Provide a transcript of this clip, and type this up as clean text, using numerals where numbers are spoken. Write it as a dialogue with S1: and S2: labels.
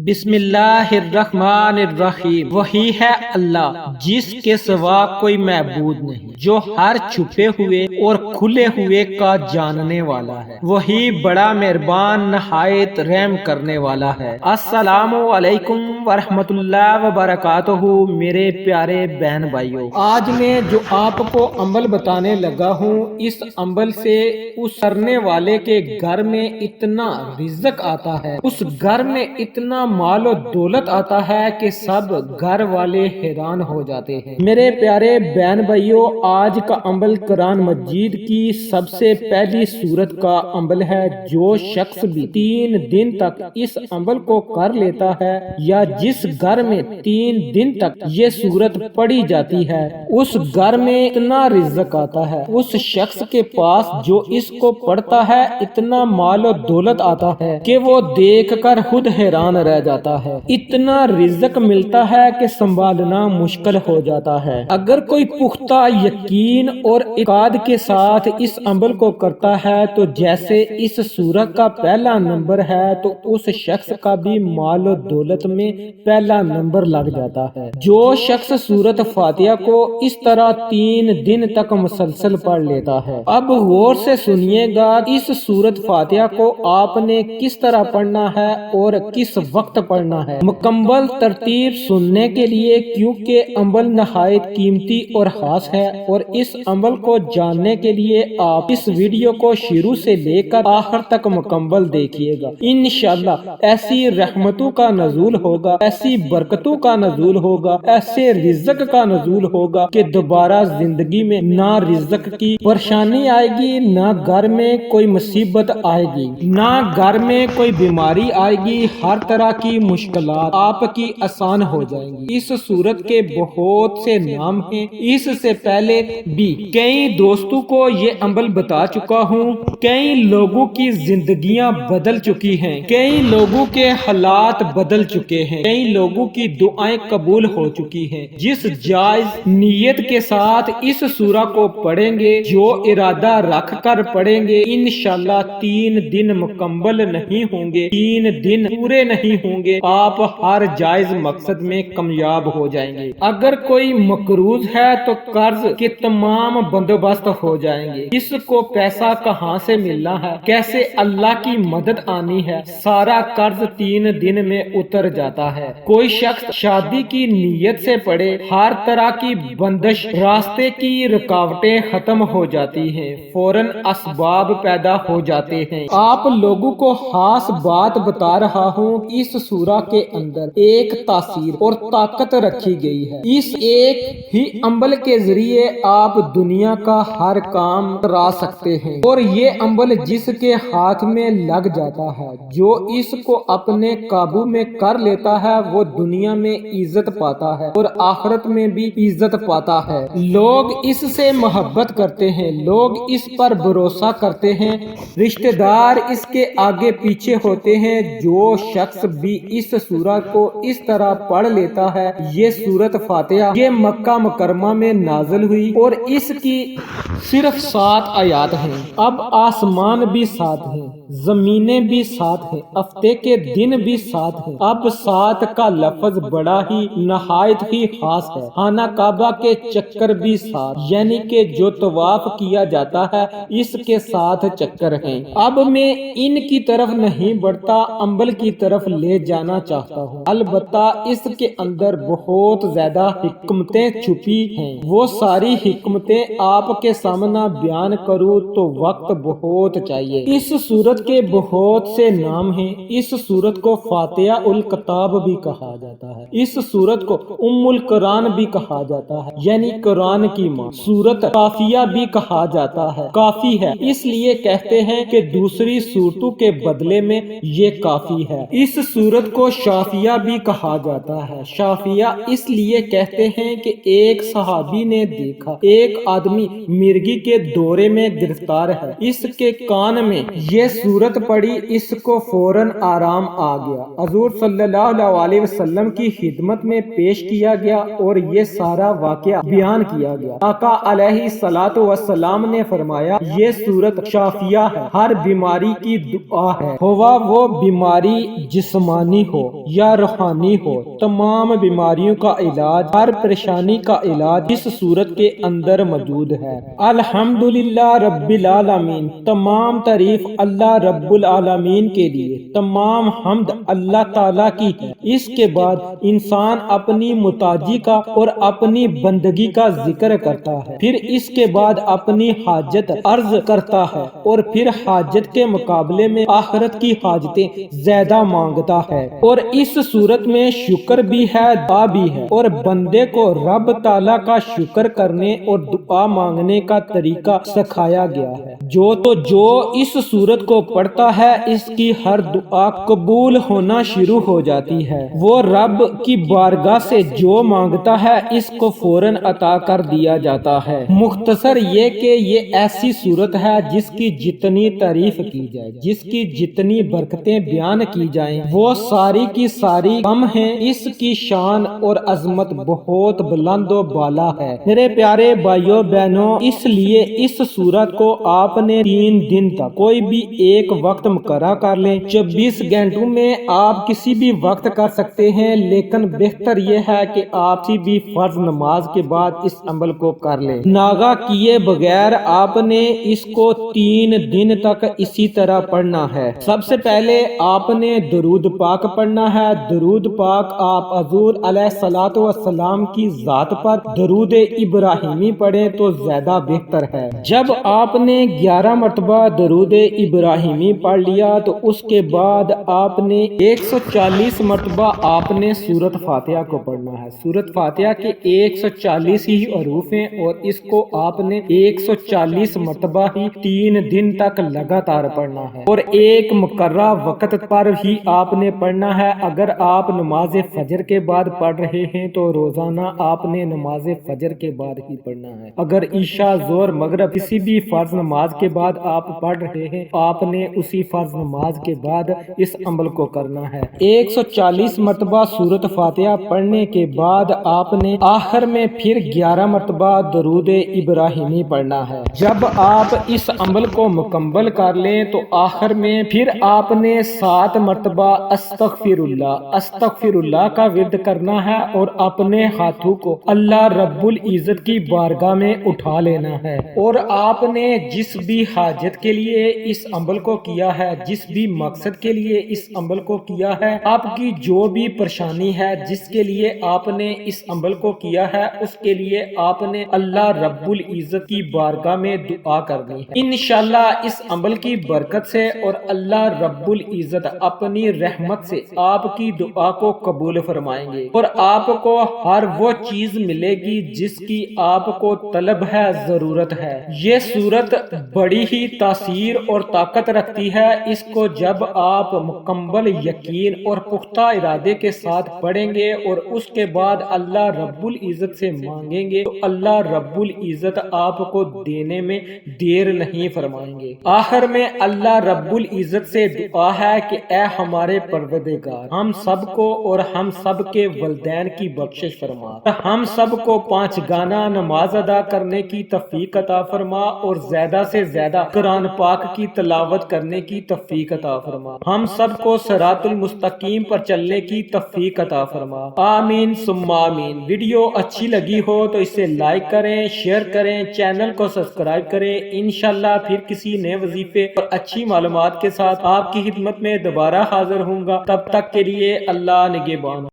S1: بسم اللہ الرحمن الرحیم۔ وہی ہے اللہ جس کے سوا کوئی معبود نہیں، جو ہر چھپے ہوئے اور کھلے ہوئے کا جاننے والا ہے۔ وہی بڑا مہربان نہایت رحم کرنے والا ہے۔ السلام علیکم ورحمۃ اللہ وبرکاتہ۔ میرے پیارے بہن بھائیوں، آج میں جو آپ کو عمل بتانے لگا ہوں، اس عمل سے اس کرنے والے کے گھر میں اتنا رزق آتا ہے، اس گھر میں اتنا مال و دولت آتا ہے کہ سب گھر والے حیران ہو جاتے ہیں۔ میرے پیارے بہن بھائیوں، آج کا عمل قرآن مجید کی سب سے پہلی سورت کا عمل ہے۔ جو شخص بھی 3 دن تک اس عمل کو کر لیتا ہے، یا جس گھر میں 3 دن تک یہ سورت پڑھی جاتی ہے، اس گھر میں اتنا رزق آتا ہے، اس شخص کے پاس جو اس کو پڑھتا ہے اتنا مال و دولت آتا ہے کہ وہ دیکھ کر خود حیران رہ جاتا ہے۔ اتنا رزق ملتا ہے کہ سنبھالنا مشکل ہو جاتا ہے۔ اگر کوئی پختہ یقین اور اعتقاد کے ساتھ اس عمل کو کرتا ہے تو جیسے اس سورت کا پہلا نمبر ہے، تو اس شخص کا بھی مال و دولت میں پہلا نمبر لگ جاتا ہے۔ جو شخص سورت فاتحہ کو اس طرح 3 دن تک مسلسل پڑھ لیتا ہے۔ اب غور سے سنیے گا، اس سورت فاتحہ کو آپ نے کس طرح پڑھنا ہے اور کس وقت پڑھنا ہے۔ مکمل ترتیب سننے کے لیے، کیونکہ عمل نہایت قیمتی اور خاص ہے، اور اس عمل کو جاننے کے لیے آپ اس ویڈیو کو شروع سے لے کر آخر تک مکمل دیکھیے گا۔ انشاءاللہ ایسی رحمتوں کا نزول ہوگا، ایسی برکتوں کا نزول ہوگا، ایسے رزق کا نزول ہوگا کہ دوبارہ زندگی میں نہ رزق کی پریشانی آئے گی، نہ گھر میں کوئی مصیبت آئے گی، نہ گھر میں کوئی بیماری آئے گی۔ ہر طرح کی مشکلات آپ کی آسان ہو جائیں گی۔ اس سورت کے بہت سے نام ہیں۔ اس سے پہلے بھی کئی دوستوں کو یہ عمل بتا چکا ہوں۔ کئی لوگوں کی زندگیاں بدل چکی ہیں، کئی لوگوں کے حالات بدل چکے ہیں، کئی لوگوں کی دعائیں قبول ہو چکی ہیں۔ جس جائز نیت کے ساتھ اس سورہ کو پڑھیں گے، جو ارادہ رکھ کر پڑھیں گے، انشاءاللہ 3 دن مکمل نہیں ہوں گے، 3 دن پورے نہیں ہوں گے، آپ ہر جائز مقصد میں کامیاب ہو جائیں گے۔ اگر کوئی مقروض ہے تو قرض کے تمام بندوبست ہو جائیں گے۔ اس کو پیسہ کہاں سے ملنا ہے، کیسے اللہ کی مدد آنی ہے، سارا قرض 3 دن میں اتر جاتا ہے۔ کوئی شخص شادی کی نیت سے پڑھے، ہر طرح کی بندش، راستے کی رکاوٹیں ختم ہو جاتی ہیں، فوراً اسباب پیدا ہو جاتے ہیں۔ آپ لوگوں کو خاص بات بتا رہا ہوں، اس سورہ کے اندر ایک تاثیر اور طاقت رکھی گئی ہے۔ اس ایک ہی عمل کے ذریعے آپ دنیا کا ہر کام کرا سکتے ہیں، اور یہ عمل جس کے ہاتھ میں لگ جاتا ہے، جو اس کو اپنے قابو میں کر لیتا ہے، وہ دنیا میں عزت پاتا ہے اور آخرت میں بھی عزت پاتا ہے۔ لوگ اس سے محبت کرتے ہیں، لوگ اس پر بھروسہ کرتے ہیں، رشتہ دار اس کے آگے پیچھے ہوتے ہیں۔ جو شخص بھی اس سورہ کو اس طرح پڑھ لیتا ہے، یہ سورت فاتحہ یہ مکہ مکرمہ میں نازل ہوئی اور اس کی صرف 7 آیات ہیں۔ اب آسمان بھی 7 ہیں، زمینیں بھی 7 ہیں، ہفتے کے دن بھی 7 ہیں۔ اب 7 کا لفظ بڑا ہی نہایت ہی خاص ہے۔ خانہ کعبہ کے چکر بھی 7، یعنی کہ جو طواف کیا جاتا ہے، اس کے 7 چکر ہیں۔ اب میں ان کی طرف نہیں بڑھتا، عمل کی طرف لے جانا چاہتا ہوں۔ البتہ اس کے اندر بہت زیادہ حکمتیں چھپی ہیں، وہ ساری حکمتیں آپ کے سامنے بیان کروں تو وقت بہت چاہیے۔ اس سورت کے بہت سے نام ہیں۔ اس سورت کو فاتحہ الکتاب بھی کہا جاتا ہے، اس سورت کو ام القرآن بھی کہا جاتا ہے، یعنی قرآن کی ماں۔ سورت کافیہ بھی کہا جاتا ہے، کافی ہے اس لیے کہتے ہیں کہ دوسری سورتوں کے بدلے میں یہ کافی ہے۔ اس سورت کو شافیہ بھی کہا جاتا ہے۔ شافیہ اس لیے کہتے ہیں کہ ایک صحابی نے دیکھا دیکھا ایک آدمی مرگی کے دورے میں گرفتار ہے، اس کے کان میں یہ صورت پڑی، اس کو فوراً آرام آ گیا، حضور صلی اللہ علیہ وسلم کی خدمت میں پیش کیا گیا اور یہ سارا واقعہ بیان کیا گیا۔ آقا علیہ الصلوۃ والسلام نے فرمایا یہ صورت شافیہ ہے، ہر بیماری کی دعا ہے، ہوا وہ بیماری جسمانی ہو یا روحانی ہو، تمام بیماریوں کا علاج، ہر پریشانی کا علاج اس صورت کے اندر موجود ہے۔ الحمدللہ رب العالمین، تمام تعریف اللہ رب العالمین کے لیے، تمام حمد اللہ تعالیٰ کی ہے۔ اس کے بعد انسان اپنی محتاجی کا اور اپنی بندگی کا ذکر کرتا ہے، پھر اس کے بعد اپنی حاجت عرض کرتا ہے اور پھر حاجت کے مقابلے میں آخرت کی حاجتیں زیادہ مانگتا ہے، اور اس صورت میں شکر بھی ہے، دعا بھی ہے، اور بندے کو رب تعالیٰ کا شکر کرنے اور دعا مانگنے کا طریقہ سکھایا گیا ہے۔ جو اس صورت کو پڑھتا ہے اس کی ہر دعا قبول ہونا شروع ہو جاتی ہے، وہ رب کی بارگاہ سے جو مانگتا ہے اس کو فوراً عطا کر دیا جاتا ہے۔ مختصر یہ کہ یہ ایسی صورت ہے جس کی جتنی تعریف کی جائے، جس کی جتنی برکتیں بیان کی جائیں وہ ساری کی ساری کم ہیں، اس کی شان اور عظمت بہت بلند و بالا ہے۔ میرے پیارے بھائیوں بہنوں، اس لیے اس صورت کو آپ نے 3 دن تک کوئی بھی ایک وقت مقررہ کر لیں، 24 گھنٹوں میں آپ کسی بھی وقت کر سکتے ہیں، لیکن بہتر یہ ہے کہ آپ کسی بھی فرض نماز کے بعد اس عمل کو کر لیں۔ ناغہ کیے بغیر آپ نے اس کو 3 دن تک اسی طرح پڑھنا ہے۔ سب سے پہلے آپ نے درود پاک پڑھنا ہے۔ درود پاک آپ حضور علیہ الصلوۃ والسلام کی ذات پر درود ابراہیمی پڑھیں تو زیادہ بہتر ہے۔ جب آپ نے 11 مرتبہ درود ابراہیمی پڑھ لیا تو اس کے بعد آپ نے 140 مرتبہ آپ نے سورۃ فاتحہ کو پڑھنا ہے۔ سورۃ فاتحہ کے 140 ہی حروف ہیں اور اس کو آپ نے 140 مرتبہ ہی 3 دن تک لگاتار پڑھنا ہے، اور ایک مقررہ وقت پر ہی آپ نے پڑھنا ہے۔ اگر آپ نماز فجر کے بعد پڑھ رہے ہیں تو روزانہ آپ نے نماز فجر کے بعد ہی پڑھنا ہے۔ اگر عشاء، ظہر، مغرب کسی بھی فرض نماز کے بعد آپ پڑھ رہے ہیں آپ نے اسی فرض نماز کے بعد اس عمل کو کرنا ہے۔ 140 مرتبہ سورۃ فاتحہ پڑھنے کے بعد آپ نے آخر میں پھر 11 مرتبہ درود ابراہیمی پڑھنا ہے۔ جب آپ اس عمل کو مکمل کر لیں تو آخر میں پھر آپ نے 7 مرتبہ استغفر اللہ کا ورد کرنا ہے اور اپنے ہاتھوں کو اللہ رب العزت کی بارگاہ میں اٹھا لینا ہے، اور آپ نے جس بھی حاجت کے لیے اس عمل کو کیا ہے، جس بھی مقصد کے لیے اس عمل کو کیا ہے، آپ کی جو بھی پریشانی ہے جس کے لیے آپ نے اس عمل کو کیا ہے اس کے لیے آپ نے اللہ رب العزت کی بارگاہ میں دعا کرنی ہے۔ انشاءاللہ اس عمل کی برکت سے اور اللہ رب العزت اپنی رحمت سے آپ کی دعا کو قبول فرمائیں گے، اور آپ کو ہر وہ چیز ملے گی جس کی آپ کو طلب ہے، ضرورت ہے۔ یہ صورت بڑی ہی تاثیر اور طاقت رکھتی ہے، اس کو جب آپ مکمل یقین اور پختہ ارادے کے ساتھ پڑھیں گے اور اس کے بعد اللہ رب العزت سے مانگیں گے تو اللہ رب العزت آپ کو دینے میں دیر نہیں فرمائیں گے۔ آخر میں اللہ رب العزت سے دعا ہے کہ اے ہمارے پروردگار، ہم سب کو اور ہم سب کے والدین کی بخشش فرما، ہم سب کو 5 گانا نماز ادا کرنے کی توفیق عطا فرما اور زیادہ سے زیادہ قرآن پاک کی تلاوت کرنے کی توفیق عطا فرما، ہم سب کو صراط المستقیم پر چلنے کی توفیق عطا فرما، آمین ثم آمین۔ ویڈیو اچھی لگی ہو تو اسے لائک کریں، شیئر کریں، چینل کو سبسکرائب کریں۔ انشاءاللہ پھر کسی نئے وظیفے اور اچھی معلومات کے ساتھ آپ کی خدمت میں دوبارہ حاضر ہوں گا، تب تک کے لیے اللہ نگہبان۔